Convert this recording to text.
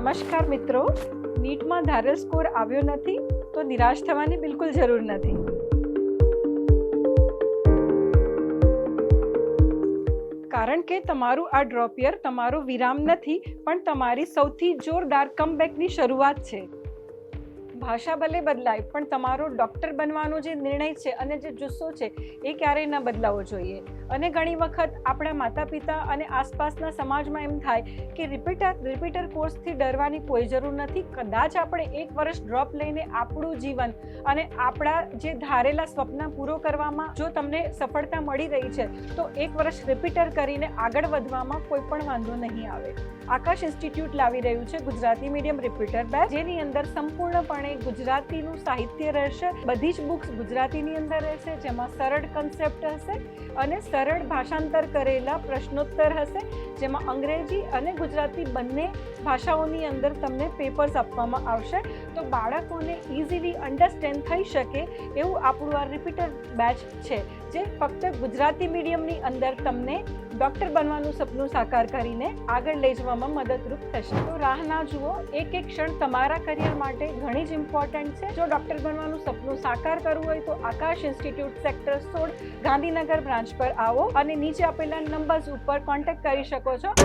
નમસ્કાર મિત્રો, નીટમાં ધારેલ સ્કોર આવ્યો નથી તો નિરાશ થવાની બિલકુલ જરૂર નથી. કારણ કે તમારું આ ડ્રોપ યર તમારો વિરામ નથી, પણ તમારી સૌથી જોરદાર કમબેકની શરૂઆત છે. ભાષા ભલે બદલાય, પણ તમારો ડૉક્ટર બનવાનો જે નિર્ણય છે અને જે જુસ્સો છે એ ક્યારેય ન બદલાવો જોઈએ. અને ઘણી વખત આપણા માતા પિતા અને આસપાસના સમાજમાં એમ થાય કે રિપીટર કોર્સથી ડરવાની કોઈ જરૂર નથી. કદાચ આપણે 1 વર્ષ ડ્રોપ લઈને આપણું જીવન અને આપણા જે ધારેલા સ્વપ્ન પૂરો કરવામાં જો તમને સફળતા મળી રહી છે તો 1 વર્ષ રિપીટર કરીને આગળ વધવામાં કોઈ પણ વાંધો નહીં આવે. આકાશ ઇન્સ્ટિટ્યૂટ લાવી રહ્યું છે ગુજરાતી મીડિયમ રિપીટર બેચ, જેની અંદર સંપૂર્ણપણે ગુજરાતીનું સાહિત્ય રહેશે. બધી જ બુક્સ ગુજરાતીની અંદર રહેશે, જેમાં સરળ કન્સેપ્ટ હશે અને સરળ ભાષાંતર કરેલા પ્રશ્નોત્તર હશે, જેમાં અંગ્રેજી અને ગુજરાતી બંને ભાષાઓની અંદર તમને પેપર્સ આપવામાં આવશે. તો બાળકોને ઇઝીલી અન્ડરસ્ટેન્ડ થઈ શકે એવું આપણું આ રિપીટર બેચ છે, જે ફક્ત ગુજરાતી મીડિયમની અંદર તમને ડૉક્ટર બનવાનું સપનું સાકાર કરીને આગળ લઈ જવામાં મદદરૂપ થશે. તો રાહ ના જુઓ, એક ક્ષણ તમારા કરિયર માટે ઘણી જ ઇમ્પોર્ટન્ટ છે. જો ડૉક્ટર બનવાનું સપનું સાકાર કરવું હોય તો આકાશ ઇન્સ્ટિટ્યૂટ સેક્ટર 16 ગાંધીનગર બ્રાન્ચ પર આવો અને નીચે આપેલા નંબર્સ ઉપર કોન્ટેક્ટ કરી શકો છો.